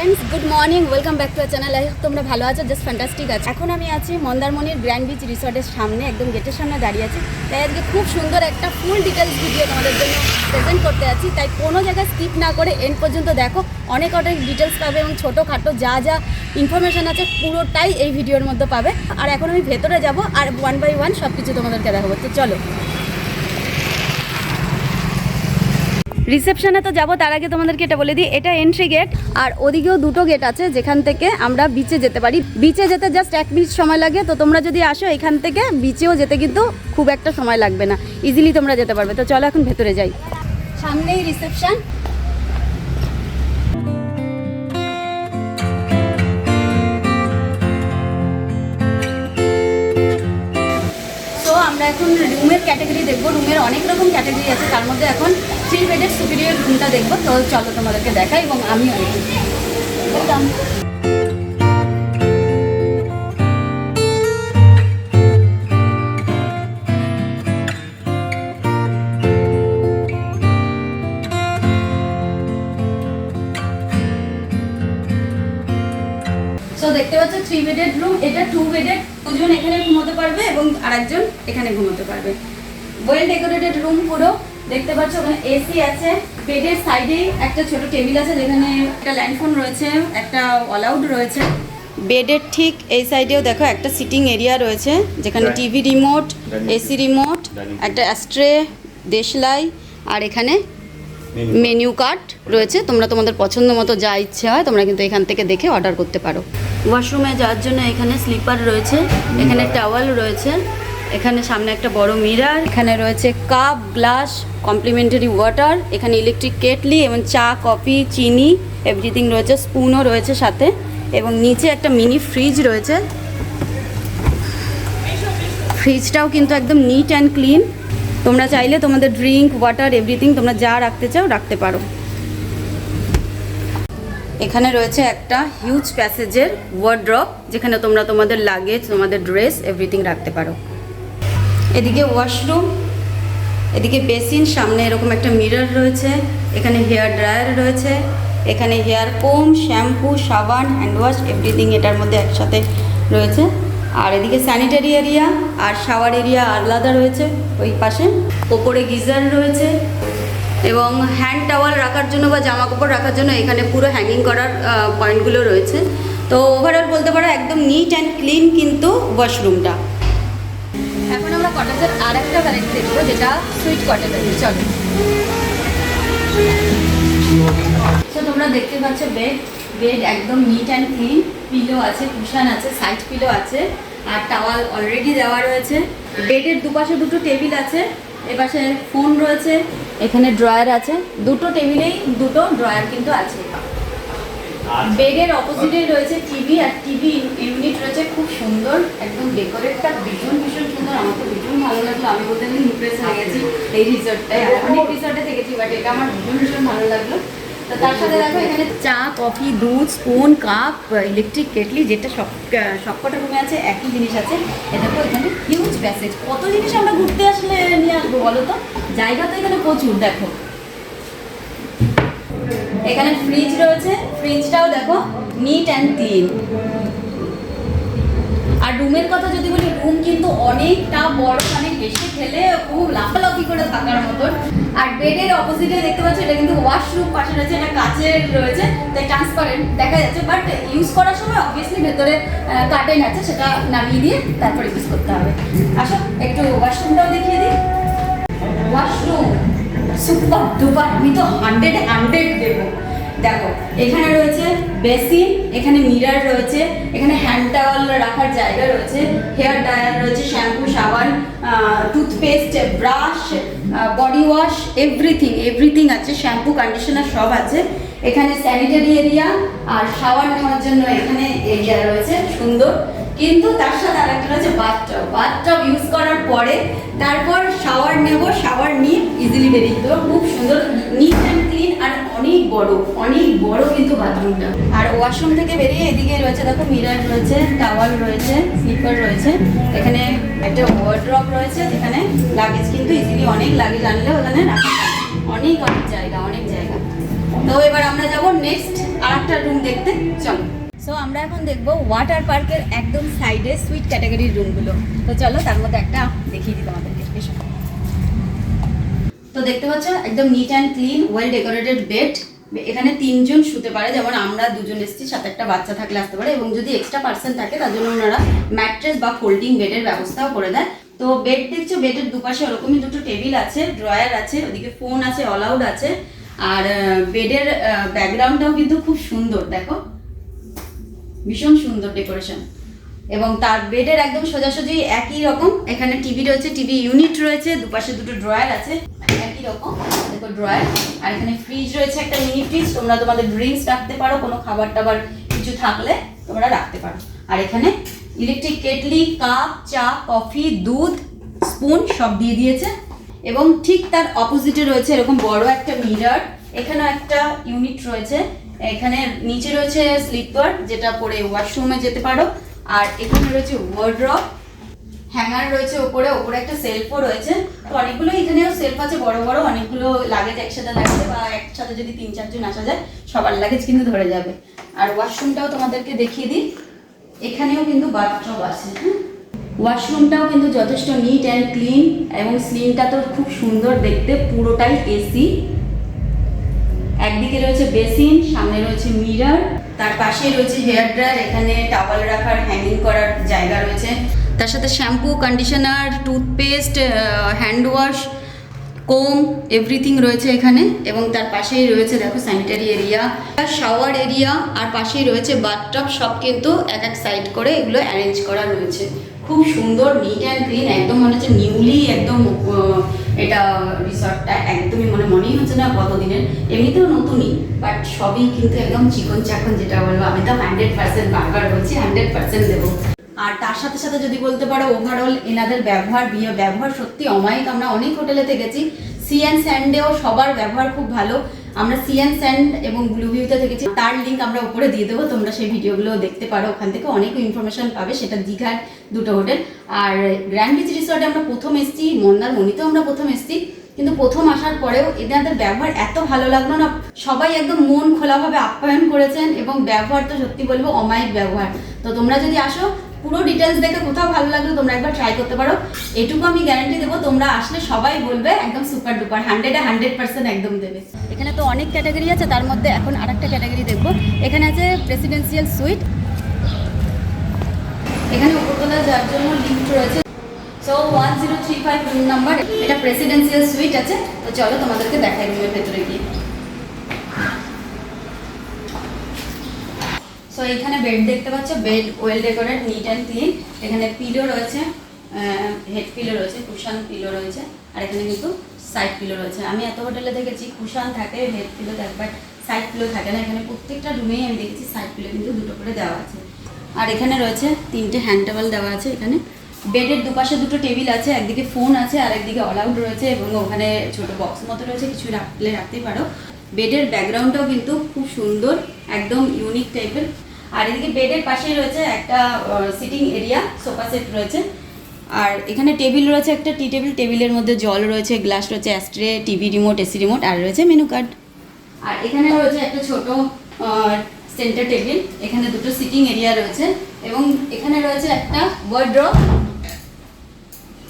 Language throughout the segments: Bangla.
Friends, good morning, welcome back to our channel. I hope তোমরা ভালো আছো, জাস্ট ফ্যান্টাস্টিক আছে। এখন আমি আছি মন্দারমণির গ্র্যান্ড বিচ রিসর্টের সামনে, একদম গেটের সামনে দাঁড়িয়ে আছি। তাই আজকে খুব সুন্দর একটা ফুল ডিটেলস ভিডিও তোমাদের জন্য প্রেজেন্ট করতে আছি। তাই কোনো জায়গায় স্কিপ না করে এন্ড পর্যন্ত দেখো, অনেক ডিটেলস পাবে এবং ছোটোখাটো যা যা ইনফরমেশান আছে পুরোটাই এই ভিডিওর মধ্যে পাবে। আর এখন আমি ভেতরে যাব আর 1 by 1 সব কিছু তোমাদেরকে দেখাবো। তো চলো, রিসেপশনে তো যাবো, তার আগে তোমাদেরকে এটা বলে দিই, এটা এন্ট্রি গেট আর ওদিকেও দুটো গেট আছে যেখান থেকে আমরা বিচে যেতে পারি। বিচে যেতে জাস্ট 1 মিনিট সময় লাগে। তো তোমরা যদি আসো এখান থেকে বিচেও যেতে কিন্তু খুব একটা সময় লাগবে না, ইজিলি তোমরা যেতে পারবে। তো চলো এখন ভেতরে যাই। সামনেই রিসেপশন। আমরা এখন রুমের ক্যাটাগরি দেখবো। রুমের অনেক রকম ক্যাটাগরি আছে, তার মধ্যে এখন 3 বেডের সুপিরিয়র রুমটা দেখবো। তো চলো তোমাদেরকে দেখাই এবং আমিও দেখলাম। তো দেখতে পাচ্ছ 3 বেডের রুম, এটা 2 বেডের, দুজন এখানে ঘুমোতে পারবে এবং আরেকজন এখানে ঘুমোতে পারবে। ওয়েল ডেকোরেটেড রুম পুরো, দেখতে পাচ্ছ ওখানে এসি আছে। বেডের সাইডেই একটা ছোট টেবিল আছে যেখানে একটা ল্যান্ডফোন রয়েছে, একটা অল আউট রয়েছে। বেডের ঠিক এই সাইডেও দেখো একটা সিটিং এরিয়া রয়েছে যেখানে টিভি রিমোট, এসি রিমোট, একটা অ্যাস্ট্রে, দেশলাই আর এখানে মেনু কার্ড রয়েছে। তোমরা তোমাদের পছন্দ মতো যা ইচ্ছে হয় তোমরা কিন্তু এখান থেকে দেখে অর্ডার করতে পারো। ওয়াশরুমে যাওয়ার জন্য এখানে স্লিপার রয়েছে, এখানে টাওয়াল রয়েছে, এখানে সামনে একটা বড় মিরার, এখানে রয়েছে কাপ, গ্লাস, কমপ্লিমেন্টারি ওয়াটার, এখানে ইলেকট্রিক কেটলি এবং চা, কফি, চিনি এভরিথিং রয়েছে, স্পুনও রয়েছে সাথে, এবং নিচে একটা মিনি ফ্রিজ রয়েছে। ফ্রিজটাও কিন্তু একদম নিট অ্যান্ড ক্লিন। তোমরা চাইলে তোমাদের ড্রিঙ্ক, ওয়াটার এভরিথিং তোমরা যা রাখতে চাও রাখতে পারো। এখানে রয়েছে একটা হিউজ প্যাসেজের ওয়ার্ড্রপ যেখানে তোমরা তোমাদের লাগেজ, তোমাদের ড্রেস এভরিথিং রাখতে পারো। এদিকে ওয়াশরুম, এদিকে বেসিন, সামনে এরকম একটা মিরর রয়েছে, এখানে হেয়ার ড্রায়ার রয়েছে, এখানে হেয়ার কোম, শ্যাম্পু, সাবান, হ্যান্ড ওয়াশ এভরিথিং এটার মধ্যে একসাথে রয়েছে। আর এদিকে স্যানিটারি এরিয়া আর শাওয়ার এরিয়া আলাদা রয়েছে ওই পাশে। ওপরে গিজার রয়েছে এবং হ্যান্ড টাওয়াল রাখার জন্য বা জামা কাপড় রাখার জন্য এখানে পুরো হ্যাঙ্গিং করার পয়েন্টগুলো রয়েছে। তো ওভারঅল বলতে পারো একদম নিট অ্যান্ড ক্লিন কিন্তু ওয়াশরুমটা। এখন আমরা কটেজের আর একটা ভ্যারাইটি দেখবো যেটা সুইট কটেজের। চলো, তো তোমরা দেখতে পাচ্ছ বেড একদম নিট অ্যান্ড ক্লিন, পিলো আছে, কুশন আছে, সাইড পিলো আছে আর টাওয়াল অলরেডি দেওয়া রয়েছে। বেডের দুপাশে দুটো টেবিল আছে, এপাশে ফোন রয়েছে, এখানে ড্রয়ার আছে, দুটো টেবিলেই দুটো ড্রয়ার কিন্তু আছে। বেডের অপোজিটে রয়েছে টিভি আর টিভি ইউনিট রয়েছে, খুব সুন্দর একদম ডেকোরেটটা ভীষণ সুন্দর। আমার তো ভীষণ ভালো লাগলো, আমি বলতে গেলে ইমপ্রেস হয়ে গেছি এই রিসর্টটায়। অনেক রিসর্টে থেকেছি বাট এটা আমার ভীষণ ভালো লাগলো। তো তার সাথে দেখো এখানে চা, কফি, দুধ, স্পুন, কাপ, ইলেকট্রিক কেটলি, যেটা সবকটা রুমে আছে একই জিনিস আছে। দেখো এখানে হিউজ প্যাসেজ, কত জিনিস আমরা ঘুরতে আসলে নিয়ে আসবো বলো তো, জায়গা তো এখানে প্রচুর। দেখো এখানে ফ্রিজ রয়েছে, ফ্রিজটাও দেখো নিট অ্যান্ড ক্লিন। আর রুমের কথা যদি বলি, রুম কিন্তু অনেকটা বড়, মানে হেসে খেলে খুব লাফালাফি করে থাকার মতন। আর বেডের অপোজিটে দেখতে পাচ্ছ এটা কিন্তু ওয়াশরুম পাশে রয়েছে, এটা কাচের রয়েছে তাই ট্রান্সপারেন্ট দেখা যাচ্ছে, বাট ইউজ করার সময় অবভিয়াসলি ভেতরে কার্টেন আছে, সেটা নামিয়ে দিয়ে তারপর ইউজ করতে হবে। আসো একটু ওয়াশরুমটাও দেখিয়ে দিই। ওয়াশরুম সুপার ডুপার, আমি তো 100 দেবো। দেখো এখানে রয়েছে বেসিন, এখানে মিরর রয়েছে, এখানে হ্যান্ড টাওয়াল রাখার জায়গা রয়েছে, হেয়ার ড্রায়ার রয়েছে, শ্যাম্পু, সাবান, toothpaste, brush, body wash everything আছে, শ্যাম্পু, কন্ডিশনার সব আছে। এখানে স্যানিটারি এরিয়া আর শাওয়ার নেওয়ার জন্য এখানে এরিয়া রয়েছে সুন্দর। কিন্তু তার সাথে আরেকটা রয়েছে বাথটব ইউজ করার পরে তারপর শাওয়ার নেব, শাওয়ার নিয়ে ইজিলি বেরিয়ে যেতে হবে। খুব সুন্দর নিট অ্যান্ড ক্লিন আর অনেক বড় কিন্তু বাথরুমটা। আর ওয়াশরুম থেকে বেরিয়ে এদিকে রয়েছে দেখো মিরর রয়েছে, টাওয়াল রয়েছে, স্লিপার রয়েছে, এখানে একটা ওয়ার্ড্রপ রয়েছে যেখানে লাগেজ কিন্তু ইজিলি অনেক লাগেজ আনলে ওখানে রাখা যায়। অনেক জায়গা তো এবার আমরা যাব নেক্সট আরেকটা রুম দেখতে, চলো। সো আমরা এখন দেখবো ওয়াটার পার্কের একদম সাইডে সুইট ক্যাটাগরির রুমগুলো। তো চলো তার মধ্যে একটা দেখিয়ে দিই তোমাদেরকে। তো দেখতে পাচ্ছ একদম neat and clean, well decorated bed. এখানে 3 জন শুতে পারে, যেমন আমরা 2 জন এসেছি, সাথে একটা বাচ্চা থাকলে আসতে পারে, এবং যদি এক্সট্রা পার্সন থাকে তার জন্য ওনারা ম্যাট্রেস বা ফোল্ডিং বেডের ব্যবস্থাও করে দেয়। তো বেড দেখছো, বেডের দুপাশে ওরকমই 2টো টেবিল আছে, ড্রয়ার আছে, ওদিকে ফোন আছে, অল আউট আছে। আর বেডের ব্যাকগ্রাউন্ডটাও কিন্তু খুব সুন্দর, দেখো ভীষণ সুন্দর ডেকোরেশন। এবং তার বেডের একদম সোজাসুজি একই রকম এখানে টিভি রয়েছে, টিভি ইউনিট রয়েছে, দুপাশে 2টো ড্রয়ার আছে একই রকম, দেখো ড্রয়ার। আর এখানে ফ্রিজ রয়েছে, একটা মিনি ফ্রিজ, তোমরা তোমাদের ড্রিঙ্কস রাখতে পারো, কোনো খাবার টাবার কিছু থাকলে তোমরা রাখতে পারো। আর এখানে ইলেকট্রিক কেটলি, কাপ, চা, কফি, দুধ, স্পুন সব দিয়ে দিয়েছে। এবং ঠিক তার অপোজিটে রয়েছে এরকম বড় একটা মিরর, এখানেও একটা ইউনিট রয়েছে। এখানে নিচে রয়েছে স্লিপার, যেটা পরে ওয়াশরুমে যেতে পারো। আর এখানে রয়েছে ওয়ার্ড্রপ, হ্যাঙ্গার রয়েছে ওপরে, ওপরে একটা সেলফও রয়েছে। তো অনেকগুলো এখানেও সেলফ আছে বড় বড়, অনেকগুলো লাগেজ একসাথে লাগবে, বা একসাথে যদি 3-4 জন আসা যায় সবার লাগেজ কিন্তু ধরে যাবে। আর ওয়াশরুমটাও তোমাদেরকে দেখিয়ে দিই, এখানেও কিন্তু বাথটব আছে। ওয়াশরুমটাও কিন্তু যথেষ্ট নিট অ্যান্ড ক্লিন, এবং সিনটা তো খুব সুন্দর দেখতে, পুরোটাই এসি। একদিকে রয়েছে বেসিন, সামনে রয়েছে মিরর, তার পাশেই রয়েছে হেয়ার ড্রায়ার, এখানে টাওয়াল রাখার, হ্যাঙ্গিং করার জায়গা রয়েছে। তার সাথে shampoo, conditioner, toothpaste, hand wash, comb, everything রয়েছে এখানে। এবং তার পাশেই রয়েছে দেখো স্যানিটারি এরিয়া, শাওয়ার এরিয়া, আর পাশেই রয়েছে বাথটব। সব কিন্তু এক এক সাইড করে এগুলো অ্যারেঞ্জ করা রয়েছে। খুব সুন্দর, নিট অ্যান্ড ক্লিন, একদম মনে হচ্ছে নিউলি একদম এটা রিসর্টটা একদমই মনেই হচ্ছে না কতদিনের, এমনিতেও নতুনই, বাট সবই কিন্তু একদম চিকন চাকন, যেটা বলবো আমি তো 100% বারবার বলছি, 100% দেবো। আর তার সাথে সাথে যদি বলতে পারো ওভারঅল এনাদের ব্যবহার সত্যি অমায়িক। আমরা অনেক হোটেলেতে গেছি, সি অ্যান্ড স্যান্ডেও সবার ব্যবহার খুব ভালো। আমরা সি অ্যান্ড স্যান্ড এবং ব্লু ভিউতে থেকেছি, তার লিঙ্ক আমরা উপরে দিয়ে দেবো, তোমরা সেই ভিডিওগুলো দেখতে পারো, ওখান থেকে অনেক ইনফরমেশন পাবে। সেটা দীঘার 2টো হোটেল। আর গ্র্যান্ড বিচ রিসর্টে আমরা প্রথম এসেছি, মন্দারমণিতেও আমরা প্রথম এসেছি, কিন্তু প্রথম আসার পরেও এনাদের ব্যবহার এত ভালো লাগলো না, সবাই একদম মন খোলাভাবে আপ্যায়ন করেছেন, এবং ব্যবহার তো সত্যি বলবো অমায়িক ব্যবহার। তো তোমরা যদি আসো, পুরো ডিটেলস দেখে কোথাও ভালো লাগলো তোমরা একবার ট্রাই করতে পারো, এটুকু আমি গ্যারান্টি দেবো। তোমরা আসলে সবাই বলবে একদম সুপার ডুপার, 100% একদম দেবে। এখানে তো অনেক ক্যাটাগরি আছে, তার মধ্যে এখন আরেকটা ক্যাটাগরি দেখবো। এখানে আছে প্রেসিডেন্সিয়াল সুইট, এখানে উপরতলা যার জন্য লিফট রয়েছে। সো 1035 রুম নাম্বার, এটা প্রেসিডেন্সিয়াল সুইট আছে। তো চলো তোমাদেরকে দেখাই রুমের ভেতরে গিয়ে। সো এখানে বেড দেখতে পাচ্ছ, bed well decorate, neat and clean. এখানে পিলো রয়েছে, হেড পিলো রয়েছে, কুশান পিলো রয়েছে, আর এখানে কিন্তু সাইড পিলো রয়েছে। আমি এত হোটেলে দেখেছি কুশান থাকে, হেড পিলো থাকে, বাট সাইড পিলো থাকে না। এখানে প্রত্যেকটা রুমেই আমি দেখেছি সাইড পিলো কিন্তু 2টো করে দেওয়া আছে। আর এখানে রয়েছে 3টে হ্যান্ড টেবল দেওয়া আছে। এখানে বেডের দুপাশে 2টো টেবিল আছে, একদিকে ফোন আছে আর একদিকে অল আউট রয়েছে, এবং ওখানে ছোটো বক্স মতো রয়েছে, কিছু রাখলে রাখতেই পারো। বেডের ব্যাকগ্রাউন্ডটাও কিন্তু খুব সুন্দর, একদম ইউনিক টাইপের। আর এদিকে বেডের পাশেই রয়েছে একটা সিটিং এরিয়া, সোফা সেট রয়েছে। আর এখানে টেবিল রয়েছে, একটা টি টেবিল, টেবিলের মধ্যে জল রয়েছে, গ্লাস রয়েছে, ashtray, TV remote, AC remote, আর রয়েছে মেনু কার্ড। আর এখানে রয়েছে একটা ছোট সেন্টার টেবিল, এখানে 2টো সিটিং এরিয়া রয়েছে, এবং এখানে রয়েছে একটা ওয়ার্ড্রপ,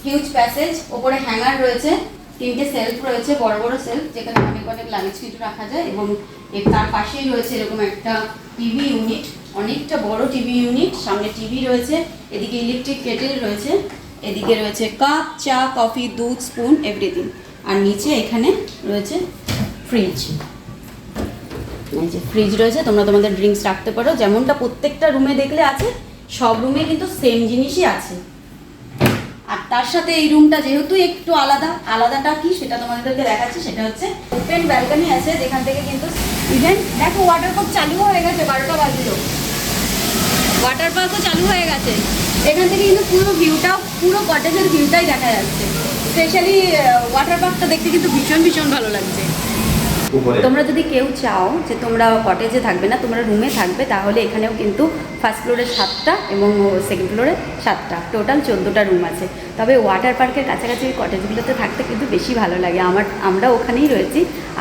হিউজ প্যাসেজ, ওপরে হ্যাঙ্গার রয়েছে, 3টে সেলফ রয়েছে, বড় বড় সেলফ, যেখানে অনেক লাগেজ কিছু রাখা যায়। এবং তার পাশেই রয়েছে এরকম একটা টিভি ইউনিট, অনেকটা বড় টিভি ইউনিট, সামনে টিভি রয়েছে, এদিকে ইলেকট্রিক কেটেল রয়েছে, এদিকে রয়েছে কাপ, চা, কফি, দুধ, স্পুন, এভরিথিং। আর নিচে এখানে রয়েছে ফ্রিজ, এই যে ফ্রিজ রয়েছে, তোমরা তোমাদের ড্রিঙ্কস রাখতে পারো, যেমনটা প্রত্যেকটা রুমে দেখলে আছে, সব রুমে কিন্তু সেম জিনিসই আছে। আর তার সাথে এই রুমটা যেহেতু একটু আলাদাটা কি সেটা তোমাদেরকে দেখাচ্ছি। সেটা হচ্ছে ওপেন ব্যালকনি আছে, যেখান থেকে কিন্তু ইভেন দেখো ওয়াটার পার্ক চালু হয়ে গেছে, 12টা বাজলো, ওয়াটার পার্কও চালু হয়ে গেছে। এখান থেকে কিন্তু পুরো ভিউটা, পুরো কটেজের ভিউটাই দেখা যাচ্ছে। স্পেশালি ওয়াটার পার্কটা দেখতে কিন্তু ভীষণ ভালো লাগছে। তোমরা যদি কেউ চাও যে তোমরা কটেজে থাকবে না, তোমরা রুমে থাকবে, তাহলে এখানেও কিন্তু ফার্স্ট ফ্লোরে 7টা এবং সেকেন্ড ফ্লোরে 7টা, টোটাল 14টা রুম আছে। তবে ওয়াটার পার্কের কাছাকাছি কটেজগুলোতে থাকতে কিন্তু বেশি ভালো লাগে। আমরা ওখানেই রয়েছি।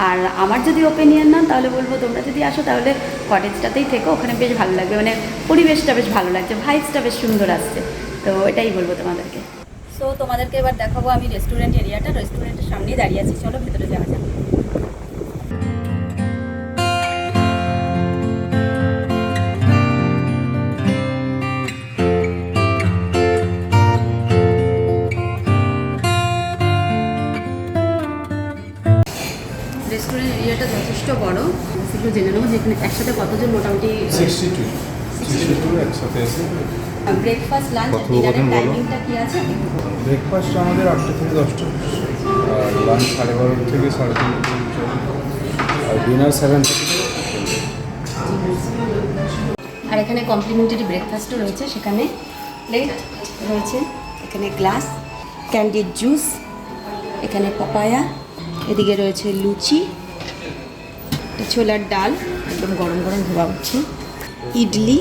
আর আমার যদি ওপিনিয়ন নাও তাহলে বলবো তোমরা যদি আসো তাহলে কটেজটাতেই থেকো, ওখানে বেশ ভালো লাগবে, মানে পরিবেশটা বেশ ভালো লাগছে, ভাইবসটা বেশ সুন্দর আসছে। তো এটাই বলবো তোমাদেরকে। সো তোমাদেরকে এবার দেখাবো আমি রেস্টুরেন্ট এরিয়াটা। রেস্টুরেন্টের সামনেই দাঁড়িয়ে আছি, চলো ভেতরে যাওয়া যাক। রেস্টুরেন্ট এরিয়াটা যথেষ্ট বড়। সেগুলো জেনে নেবো যে এখানে একসাথে কতজন মোটামুটি 62 একসাথে এসে ব্রেকফাস্ট, লাঞ্চ, ডিনারের টাইমিংটা কি আছে? ব্রেকফাস্ট আমাদের 8টা থেকে 10টা, আর লাঞ্চ 12:30 থেকে 3:30 আর ডিনার 7:30 থেকে। আর এখানে কমপ্লিমেন্টারি ব্রেকফাস্টও রয়েছে, সেখানে প্লেট রয়েছে, এখানে গ্লাস, ক্যান্ডিড জুস, এখানে পাপায়া, এদিকে রয়েছে লুচি, ছোলার ডাল একদম গরম গরম ধোয়া উঠছে, ইডলি,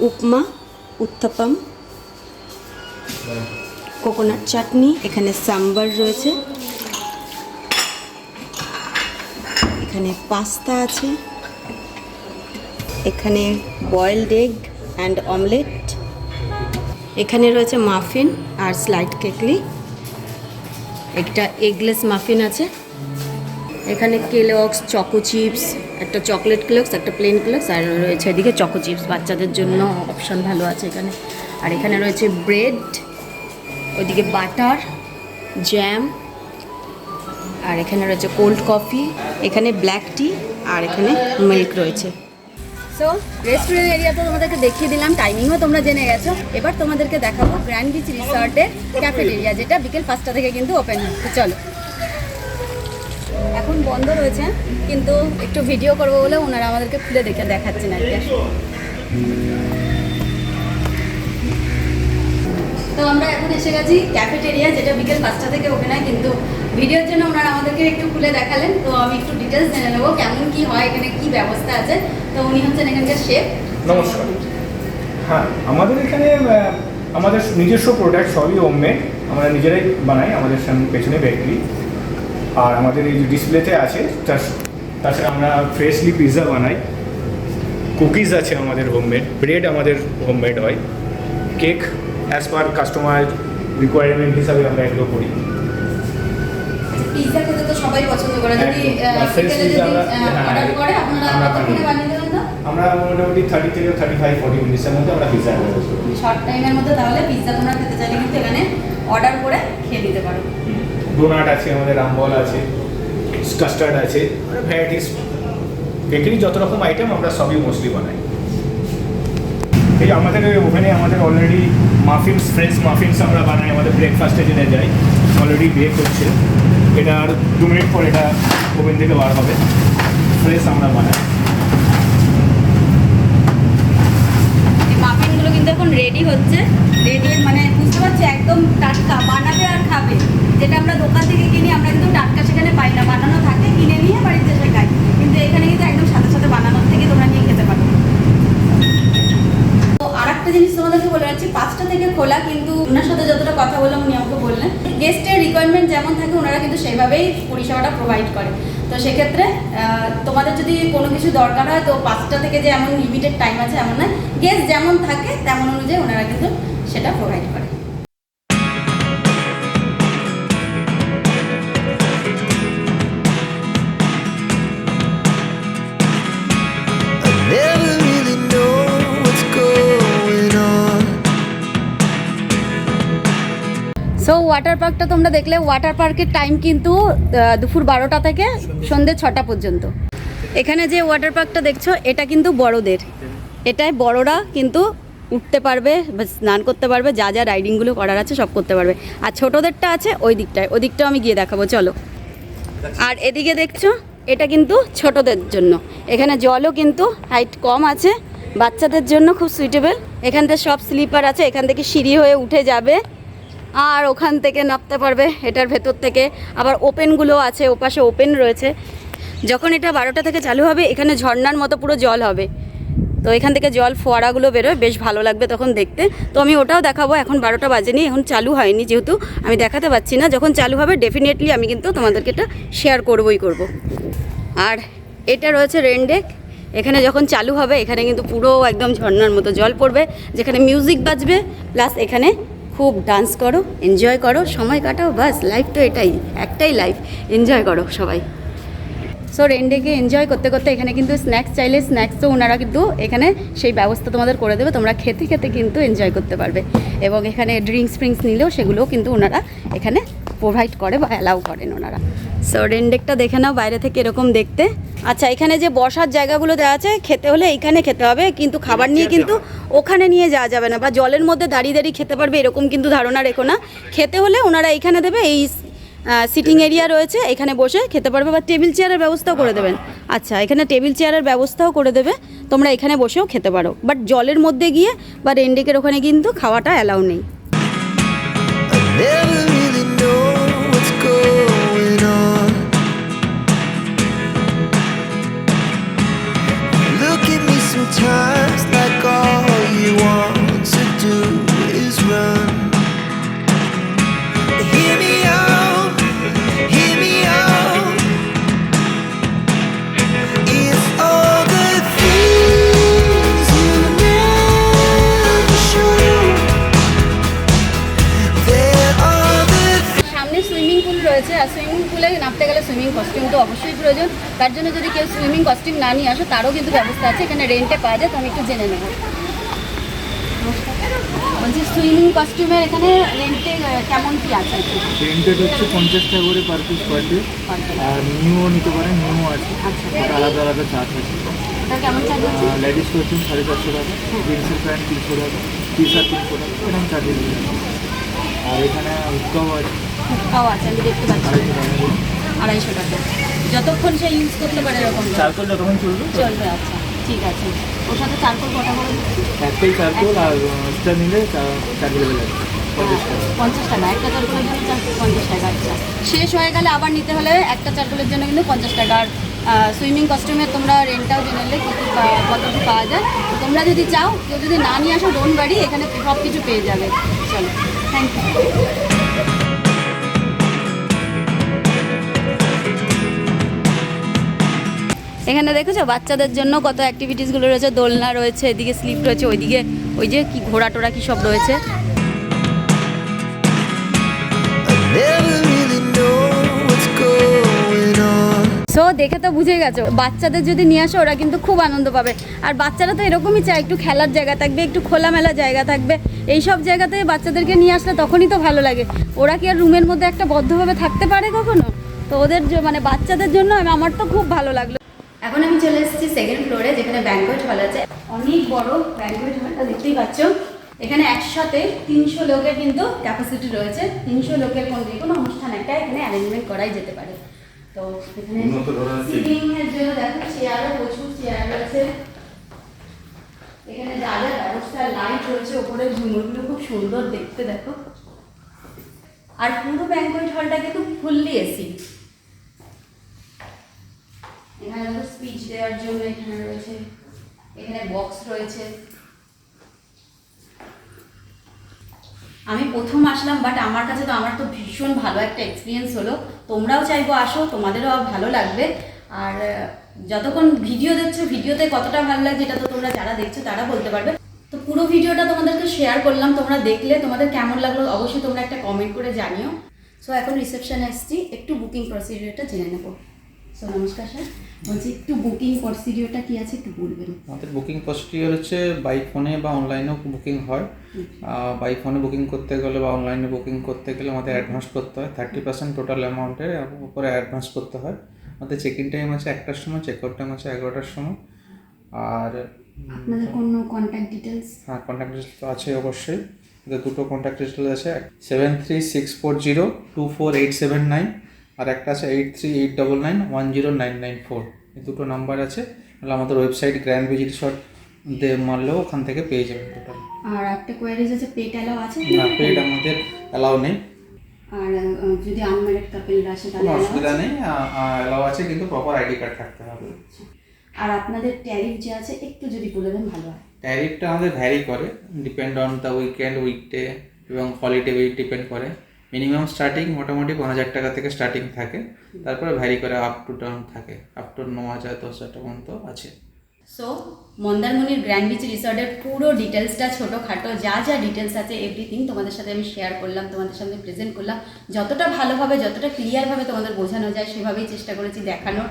উপমা, উত্তাপাম, কোকোনাট চাটনি, এখানে সাম্বার রয়েছে, এখানে পাস্তা আছে, এখানে বয়েলড এগ অ্যান্ড অমলেট, এখানে রয়েছে মাফিন আর স্লাইড কেকলি, একটা এগলেস মাফিন আছে, এখানে কেলগস, চকো চিপস, একটা চকলেট কেলগস, একটা প্লেন কেলগস, আর রয়েছে এদিকে চকো চিপস, বাচ্চাদের জন্য অপশন ভালো আছে এখানে। আর এখানে রয়েছে ব্রেড, ওইদিকে বাটার, জ্যাম, আর এখানে রয়েছে কোল্ড কফি, এখানে ব্ল্যাক টি, আর এখানে মিল্ক রয়েছে। সো রেস্টুরেন্ট এরিয়া তো তোমাদেরকে দেখিয়ে দিলাম, টাইমিংও তোমরা জেনে গেছো। এবার তোমাদেরকে দেখাবো গ্র্যান্ড বিচ রিসর্টের ক্যাফেটেরিয়া, যেটা বিকেল 5টা থেকে কিন্তু ওপেন হয়। তো চলো। এখন বন্ধ রয়েছে, কিন্তু একটু ভিডিও করবো বলে ওনারা আমাদেরকে খুলে দেখাচ্ছেন আর কি। তো আমরা এখন এসে গেছি ক্যাফেটেরিয়া, যেটা বিকেল 5টা থেকে ওপেন হয়, কিন্তু ভিডিওর জন্য ওনারা আমাদেরকে একটু খুলে দেখালেন। তো আমি একটু ডিটেলস জেনে নেবো কেমন কি হয়, এখানে কি ব্যবস্থা আছে। তো উনি হচ্ছেন এখানকার শেফ। নমস্কার। হ্যাঁ, আমাদের এখানে আমাদের নিজস্ব প্রোডাক্ট সবই হোমমেড, আমরা নিজেরাই বানাই, আমাদের পেছনে বেকারি। আর আমাদের এই যে ডিসপ্লেতে আছে, তাছাড়া আমরা ফ্রেশলি পিৎজা বানাই, কুকিজ আছে আমাদের হোমমেড, ব্রেড আমাদের হোমমেড হয়, cake as per customer requirement হিসাবে আমরা এগুলো করি। পিৎজা খেতে তো সবাই পছন্দ করে, যদি অর্ডার করে আপনারা কতক্ষণে বানিয়ে দেবেন? না আমরা মোটামুটি 30 থেকে 35-40 মিনিটের মধ্যে আমরা পিৎজা অর্ডার করি, শর্ট টাইমের মধ্যে। তাহলে পিৎজা তোমরা খেতে চাইলে কিন্তু এখানে অর্ডার করে খেয়ে নিতে পারো। ডোনাট আছে আমাদের, রামবল আছে, কাস্টার্ড আছে, ভ্যারাইটিস বেকারি যত রকম আইটেম আমরা সবই মোস্টলি বানাই। এই আমাদের ওখানে আমাদের অলরেডি মাফিনস, ফ্রেঞ্চ মাফিনস আমরা বানাই, আমাদের ব্রেকফাস্টে জেনে যাই, অলরেডি বেক হচ্ছে, এটা আর 2 মিনিট পর এটা ওভেন থেকে বার হবে, ফ্রেশ আমরা বানাই। মাফিনগুলো কিন্তু এখন রেডি হচ্ছে, রেডি মানে বুঝতে পারছি একদম টাটকা, বানাবে আর খাবে। যেটা আমরা দোকান থেকে কিনি, আমরা কিন্তু টাটকা সেখানে পাই না, বানানো থাকে, কিনে নিয়ে বাড়িতে এসে খাই। কিন্তু এখানে কিন্তু একদম সাথে সাথে বানানোর থেকে তোমরা নিয়ে খেতে পারো। তো আর একটা জিনিস তোমাদেরকে বলে রাখছি, 5টা থেকে খোলা, কিন্তু ওনার সাথে যতটা কথা বললাম উনি আমাকে বললেন গেস্টের রিকোয়ারমেন্ট যেমন থাকে ওনারা কিন্তু সেইভাবেই পরিষেবাটা প্রোভাইড করে। তো সেক্ষেত্রে তোমাদের যদি কোনো কিছু দরকার হয়, তো 5টা থেকে যে এমন লিমিটেড টাইম আছে এমন নয়, গেস্ট যেমন থাকে তেমন অনুযায়ী ওনারা কিন্তু সেটা প্রোভাইড করে। সো ওয়াটার পার্কটা তোমরা দেখলে, ওয়াটার পার্কের টাইম কিন্তু দুপুর 12টা থেকে সন্ধ্যে 6টা পর্যন্ত। এখানে যে ওয়াটার পার্কটা দেখছো এটা কিন্তু বড়দের, এটাই বড়রা কিন্তু উঠতে পারবে, স্নান করতে পারবে, যা যা রাইডিংগুলো করার আছে সব করতে পারবে। আর ছোটোদেরটা আছে ওই দিকটায়, ওই দিকটাও আমি গিয়ে দেখাবো, চলো। আর এদিকে দেখছো এটা কিন্তু ছোটোদের জন্য, এখানে জলও কিন্তু হাইট কম আছে, বাচ্চাদের জন্য খুব সুইটেবল। এখান থেকে সব স্লিপার আছে, এখান থেকে সিঁড়ি হয়ে উঠে যাবে, আর ওখান থেকে নামতে পারবে এটার ভেতর থেকে। আবার ওপেনগুলো আছে, ওপাশে ওপেন রয়েছে। যখন এটা 12টা থেকে চালু হবে এখানে ঝর্ণার মতো পুরো জল হবে, তো এখান থেকে জল ফোয়ারাগুলো বেরোয়, বেশ ভালো লাগবে তখন দেখতে। তো আমি ওটাও দেখাবো। এখন 12টা বাজেনি, এখন চালু হয়নি যেহেতু আমি দেখাতে পাচ্ছি না। যখন চালু হবে ডেফিনেটলি আমি কিন্তু তোমাদেরকে এটা শেয়ার করবই করব। আর এটা রয়েছে রেনডেক। এখানে যখন চালু হবে এখানে কিন্তু পুরো একদম ঝর্ণার মতো জল পড়বে, যেখানে মিউজিক বাজবে, প্লাস এখানে খুব ডান্স করো, এনজয় করো, সময় কাটাও। বাস, লাইফ তো এটাই, একটাই লাইফ, এনজয় করো সবাই। সো রেনডেকে এনজয় করতে করতে এখানে কিন্তু স্ন্যাক্স চাইলে স্ন্যাক্সও ওনারা কিন্তু এখানে সেই ব্যবস্থা তোমাদের করে দেবে, তোমরা খেতে খেতে কিন্তু এনজয় করতে পারবে। এবং এখানে ড্রিঙ্কস ফ্রিঙ্কস নিলেও সেগুলোও কিন্তু ওনারা এখানে প্রোভাইড করে বা অ্যালাউ করেন ওনারা। সো রেনডেকটা দেখে নাও বাইরে থেকে এরকম দেখতে। আচ্ছা, এখানে যে বসার জায়গাগুলো দেওয়া আছে, খেতে হলে এইখানে খেতে হবে, কিন্তু খাবার নিয়ে কিন্তু ওখানে নিয়ে যাওয়া যাবে না, বা জলের মধ্যে দাঁড়িয়ে দাঁড়িয়ে খেতে পারবে এরকম কিন্তু ধারণা রেখো না। খেতে হলে ওনারা এইখানে দেবে, এই সিটিং এরিয়া রয়েছে, এখানে বসে খেতে পারবে, বা টেবিল চেয়ারের ব্যবস্থাও করে দেবেন। আচ্ছা, এখানে টেবিল চেয়ারের ব্যবস্থাও করে দেবে, তোমরা এখানে বসেও খেতে পারো। বাট জলের মধ্যে গিয়ে বা রেনডেকের ওখানে কিন্তু খাওয়াটা অ্যালাউ নেই। Never really know what's going on. Look at me sometimes like all you want to do is run. Hear me out, hear me out. It's all the things you never show. There are the সামনে সুইমিং পুল রয়েছে, আর সুইমিং পুলে নামতে গেলে সুইমিং কস্টিউম তো অবশ্যই প্রয়োজন। তার জন্য যদি কেউ সুইমিং কস্টিউম না নিয়ে আসো তারও কিন্তু ব্যবস্থা আছে, এখানে রেন্টে পাওয়া যায়। তো আমি একটু জেনে নেব। বলছি সুইমিং কস্টিউমের এখানে রেন্টে কেমন কি আছে? রেন্টেড হচ্ছে 50 টাকা করে পার পিস পার ডে, আর নিউও নিতে পারেন, নিউও আছে। আচ্ছা। ওটা আলাদা আলাদা চার্জ আছে। এটা কেমন চার্জ আছে? লেডিস করছেন 450 টাকা, জিন্সের প্যান্ট 300 টাকা, টি শার্ট 300 টাকা, এরকম চার্জেস আছে। আর এখানে উৎসব আছে খাওয়া আছে, আমি দেখতে পাচ্ছি 250 টাকা, যতক্ষণ সে ইউজ করতে পারে এরকম চারকোল যতক্ষণ চলবে চলবে। আচ্ছা, ঠিক আছে। ওর সাথে চারকোল কটা করে দিচ্ছি? একটাই চারকোল, আর এক্সট্রা নিলে চার্জ লেগে যাবে 50 টাকা। 50 টাকা একটা চারকোলের জন্য, 50 টাকা। আচ্ছা, শেষ হয়ে গেলে আবার নিতে হলে একটা চারকোলের জন্য কিন্তু 50 টাকা। আর সুইমিং কস্টিউমের তোমরা রেন্টটাও জেনে নিলে কত কী পাওয়া যায়। তো তোমরা যদি চাও, কেউ যদি না নিয়ে আসো, ডোন্ট ওয়ারি, এখানে সব কিছু পেয়ে যাবে। চলো, থ্যাংক ইউ। এখানে দেখেছো বাচ্চাদের জন্য কত অ্যাক্টিভিটিসগুলো রয়েছে, দোলনা রয়েছে, এদিকে স্লিপ রয়েছে, ওইদিকে ওই যে কি ঘোড়া টোড়া কি সব রয়েছে। never really know what's going on. So দেখে তো বুঝে গেছো, বাচ্চাদের যদি নিয়ে আসো ওরা কিন্তু খুব আনন্দ পাবে। আর বাচ্চারা তো এরকমই চায়, একটু খেলার জায়গা থাকবে, একটু খোলামেলা জায়গা থাকবে। এই সব জায়গাতে বাচ্চাদেরকে নিয়ে আসলে তখনই তো ভালো লাগে। ওরা কি আর রুমের মধ্যে একটা বদ্ধভাবে থাকতে পারে কখনো? তো ওদের মানে বাচ্চাদের জন্য আমার তো খুব ভালো লাগলো। এখন আমি চলে এসেছি সেকেন্ড ফ্লোরে, যেখানে ব্যাঙ্কোয়েট হল আছে। অনেক বড় ব্যাঙ্কোয়েট হলটা, দেখতেই পাচ্ছ। এখানে একসাথে 300 লোকের কিন্তু ক্যাপাসিটি রয়েছে। 300 লোকের যে কোনো অনুষ্ঠান একটা এখানে অ্যারেঞ্জমেন্ট করাই যেতে পারে। তো এখানে সিটিং এর জন্য দেখো চেয়ারও, প্রচুর চেয়ার রয়েছে। এখানে যা যা ব্যবস্থা, লাইট রয়েছে, ওপরে ঝুমুরগুলো খুব সুন্দর দেখতে, দেখো। আর পুরো ব্যাঙ্কোয়েট হলটা কিন্তু ফুললি এসি। এখানে দেখো স্পিচ দেওয়ার জন্য এখানে রয়েছে, এখানে বক্স রয়েছে। আমি প্রথম আসলাম, বাট আমার কাছে তো আমার তো ভীষণ ভালো একটা এক্সপিরিয়েন্স হলো। তোমরাও চাইবো আসো, তোমাদেরও ভালো লাগবে। আর যতক্ষণ ভিডিও দেখছো, ভিডিওতে কতটা ভালো লাগছে এটা তো তোমরা যারা দেখছো তারা বলতে পারবে। তো পুরো ভিডিওটা তোমাদেরকে শেয়ার করলাম, তোমরা দেখলে তোমাদের কেমন লাগলো অবশ্যই তোমরা একটা কমেন্ট করে জানিও। সো এখন রিসেপশনে এসেছি, একটু বুকিং প্রসিডিওরটা জেনে নেবো। সো নমস্কার স্যার, বলছি একটু বুকিং প্রসিডিওরটা কি আছে একটু বলবেন? আমাদের বুকিং প্রসিডিওর হচ্ছে বাই ফোনে বা অনলাইনেও বুকিং হয়। বাই ফোনে বুকিং করতে গেলে বা অনলাইনে বুকিং করতে গেলে আমাদের অ্যাডভান্স করতে হয় 30% টোটাল অ্যামাউন্টের উপরে অ্যাডভান্স করতে হয়। আমাদের চেক ইন টাইম আছে 1টার সময়, চেক আউট টাইম আছে 11টার সময়। আর আপনাদের কোনো কন্ট্যাক্ট ডিটেলস? হ্যাঁ, কন্ট্যাক্ট ডিটেলস তো আছে অবশ্যই। আমাদের দুটো কন্ট্যাক্ট ডিটেলস আছে, 7364024879, আর একটা আছে 8389910994। এই দুটো নাম্বার আছে। তাহলে আমাদের ওয়েবসাইট গ্র্যান্ড ভিজিট শট মারলেও ওখান থেকে পেয়ে যাবেন টোটাল। আর একটা কোয়ারিজ আছে পেট অ্যালাউ আছে? না, পেড আমাদের অ্যালাউ নেই। আর যদি আনম্যারিড কাপেলরা আসে কোনো তাহলে allow অসুবিধা আছে? নেই, অ্যালাউ আছে, কিন্তু প্রপার আইডি কার্ড থাকতে হবে। আর আপনাদের ট্যারিফ যে আছে একটু যদি বলে দেন ভালো হয়। ট্যারিফটা আমাদের ভ্যারি করে, depend on the weekend, weekday এবং হলিডে উইক ডিপেন্ড করে। মিনিমাম স্টার্টিং মোটামুটি 5,000 টাকা থেকে স্টার্টিং থাকে, তারপরে ভ্যারি করে আপ টু ডাউন থাকে, আপ টু 9,000 10,000 টাকা পর্যন্ত আছে। সো মন্দারমণির গ্র্যান্ড বিচ রিসর্টের পুরো ডিটেলসটা ছোটোখাটো যা যা ডিটেলস আছে এভরিথিং তোমাদের সাথে আমি শেয়ার করলাম, তোমাদের সামনে প্রেজেন্ট করলাম। যতটা ভালোভাবে যতটা ক্লিয়ারভাবে তোমাদের বোঝানো যায় সেভাবেই চেষ্টা করেছি দেখানোর।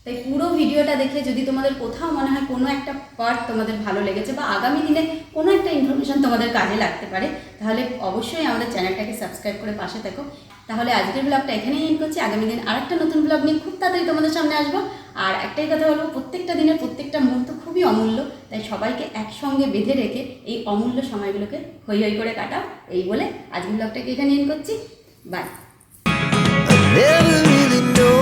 তাই পুরো ভিডিওটা দেখে যদি তোমাদের কোথাও মনে হয় কোনো একটা পার্ট তোমাদের ভালো লেগেছে বা আগামী দিনে কোনো একটা ইনফরমেশন তোমাদের কাজে লাগতে পারে, তাহলে অবশ্যই আমাদের চ্যানেলটাকে সাবস্ক্রাইব করে পাশে থেকো। তাহলে আজকের ব্লগটা এখানেই এন্ড করছি। আগামী দিন আরেকটা নতুন ব্লগ নিয়ে খুব তাড়াতাড়ি তোমাদের সামনে আসবো। আর একটাই কথা বলবো, প্রত্যেকটা দিনের প্রত্যেকটা মুহূর্ত খুবই অমূল্য, তাই সবাইকে একসঙ্গে বেঁধে রেখে এই অমূল্য সময়গুলোকে হই হই করে কাটাও। এই বলে আজকের ব্লগটাকে এখানে এন্ড করছি। By. I never really know